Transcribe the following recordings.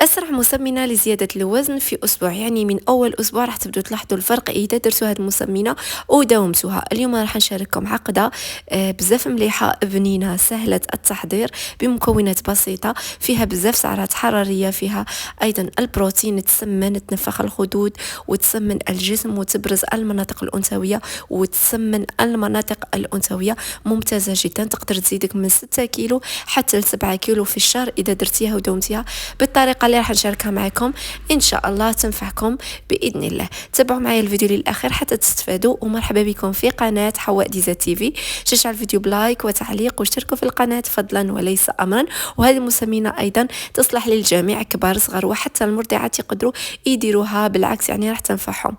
أسرع مسمنة لزيادة الوزن في أسبوع، يعني من أول أسبوع راح تبدو تلاحظوا الفرق إذا درتوا هذه المسمنة وداومتوها. اليوم راح نشارككم عقدة بزاف مليحة بنينة سهلة التحضير بمكونات بسيطة، فيها بزاف سعرات حرارية، فيها أيضا البروتين، تسمن تنفخ الخدود وتسمن الجسم وتبرز المناطق الأنثوية وتسمن المناطق الأنثوية. ممتازة جدا، تقدر تزيدك من 6 كيلو حتى ل 7 كيلو في الشهر إذا درتيها وداومتيها بالطريقة اللي راح نشاركها معكم. ان شاء الله تنفعكم باذن الله. تابعوا معايا الفيديو للاخير حتى تستفادوا، ومرحبا بكم في قناه حواء ديزا تيفي. شجعوا الفيديو بلايك وتعليق واشتركوا في القناه فضلا وليس امرا. وهذه المسمنه ايضا تصلح للجميع، كبار صغار وحتى المرضعات يقدروا يديروها، بالعكس يعني راح تنفعهم.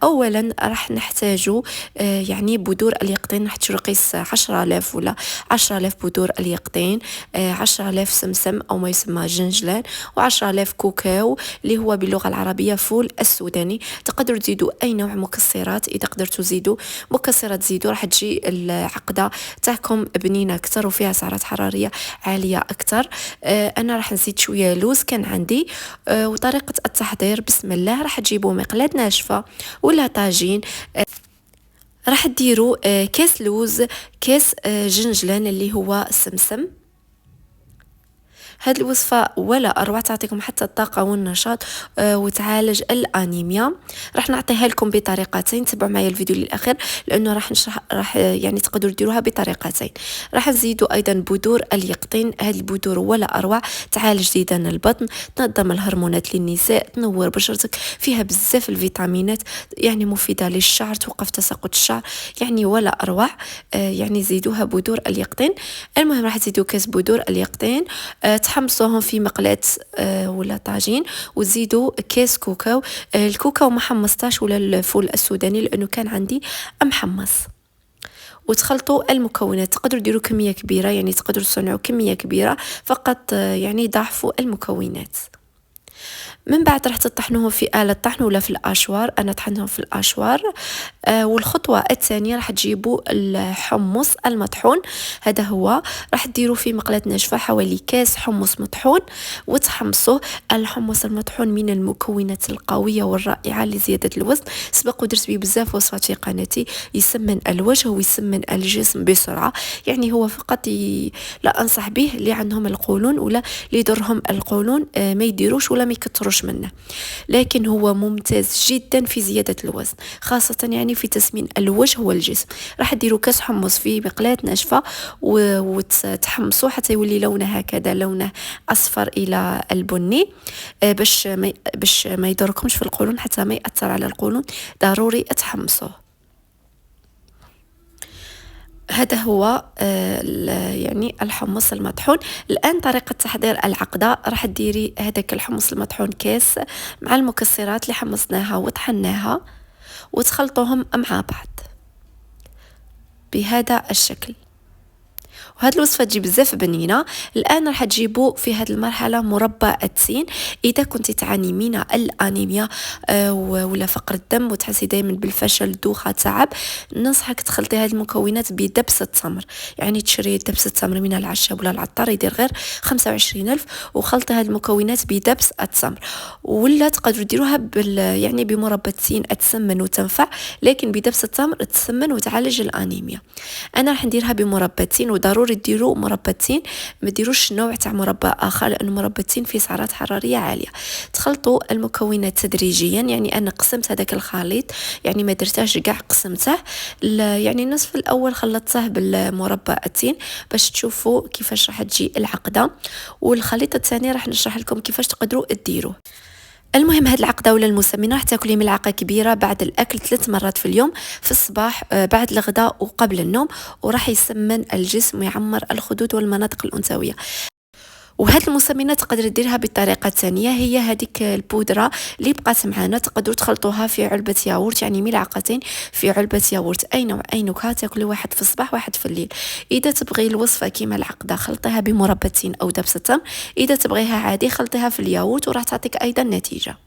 اولا راح نحتاجوا يعني بذور اليقطين، راح تقيس 10000 ولا 10000 بذور اليقطين، 10000 سمسم او ما يسمى جنجلان، و10000 كوكاو اللي هو باللغة العربية فول السوداني. تقدروا تزيدوا أي نوع مكسرات، إذا قدرتوا تزيدوا مكسرات زيدوا، راح تجي العقدة تاعكم بنينة أكثر وفيها سعرات حرارية عالية أكثر. أنا راح نزيد شوية لوز كان عندي. وطريقة التحضير بسم الله، راح تجيبوا مقلاة ناشفة ولا طاجين، راح تديروا كاس لوز، كاس جنجلان اللي هو السمسم. هاد الوصفة ولا أروع، تعطيكم حتى الطاقة والنشاط وتعالج الأنيميا. راح نعطيها لكم بطريقتين، تبعوا معايا الفيديو للأخير لأنه راح نشرح، راح يعني تقدروا ديروها بطريقتين. راح نزيدوا أيضا بذور اليقطين، هاد البذور ولا أروع، تعالج ديدان البطن، تنظم الهرمونات للنساء، تنور بشرتك، فيها بزاف الفيتامينات، يعني مفيدة للشعر، توقف تساقط الشعر، يعني ولا أروع. يعني زيدوها بذور اليقطين. المهم راح تزيدوا كاس بذور اليقطين، تحمصوهم في مقلاة ولا طاجين، وتزيدوا كاس كوكاو. الكوكاو ما حمصتاش ولا الفول السوداني لأنه كان عندي محمص. وتخلطوا المكونات، تقدروا ديروا كمية كبيرة، يعني تقدروا تصنعوا كمية كبيرة، فقط يعني ضاعفوا المكونات. من بعد راح تطحنوهم في آلة طحن ولا في الأشوار، أنا طحنتهم في الأشوار. والخطوة الثانية راح تجيبوا الحمص المطحون، هذا هو، راح تديروا في مقلاة ناشفة حوالي كاس حمص مطحون وتحمصوه. الحمص المطحون من المكونات القوية والرائعة لزيادة الوزن، سبق ودرت به بزاف وصفات في قناتي، يسمن الوجه ويسمن الجسم بسرعة. يعني هو فقط لا أنصح به اللي عندهم القولون ولا اللي يضرهم القولون، ما يديروش ولا ما يكتروش منه، لكن هو ممتاز جدا في زيادة الوزن، خاصة يعني في تسمين الوجه والجسم. راح ديروا كاس حمص في مقلاة ناشفة وتحمصوا حتى يولي لونه هكذا، لونه أصفر إلى البني، باش ما يضركمش في القولون، حتى ما يأثر على القولون، ضروري تحمصوه. هذا هو يعني الحمص المطحون. الآن طريقة تحضير العقدة، راح تديري هذاك الحمص المطحون كاس مع المكسرات اللي حمصناها وطحناها، وتخلطوهم مع بعض بهذا الشكل. وهاد الوصفة تجي بزاف بنينة. الآن راح تجيبوا في هذه المرحلة مربى التين. إذا كنت تعاني من الأنيميا ولا فقر الدم وتحسي دائما بالفشل، دوخة، تعب، ننصحك تخلطي هذه المكونات بدبس التمر، يعني تشري دبس التمر من العشاب ولا العطار، يدير غير 25,000، وخلطي هذه المكونات بدبس التمر. ولا تقدروا ديروها يعني بمربى التين، تسمن وتنفع، لكن بدبس التمر تسمن وتعالج الأنيميا. أنا راح نديرها بمربى التين، وضروري ديروا مربى التين، ما ديروش نوع تاع مربى اخر لانه مربى التين فيه سعرات حراريه عاليه. تخلطوا المكونات تدريجيا، يعني انا قسمت هذاك الخليط، يعني ما درتهش كاع، قسمته، يعني النصف الاول خلطته بالمربى التين باش تشوفوا كيفاش راح تجي العقده، والخليط الثاني راح نشرح لكم كيفاش تقدروا ديروه. المهم هاد العقدة ولا المسمنة راح تاكلي ملعقة كبيرة بعد الأكل 3 مرات في اليوم، في الصباح بعد الغداء وقبل النوم، وراح يسمن الجسم ويعمر الخدود والمناطق الأنثوية. وهاد المسمنة تقدر ديرها بالطريقة الثانية، هي هذيك البودرة اللي بقات معنا، تقدروا تخلطوها في علبة ياغورت، يعني ملعقتين في علبة ياغورت، أي نوع أي نكهة، تاكلوا واحد في الصباح واحد في الليل. إذا تبغي الوصفة كيما العقدة خلطيها بمربى التين أو دبس التمر، إذا تبغيها عادي خلطيها في الياغورت وراح تعطيك أيضا نتيجة.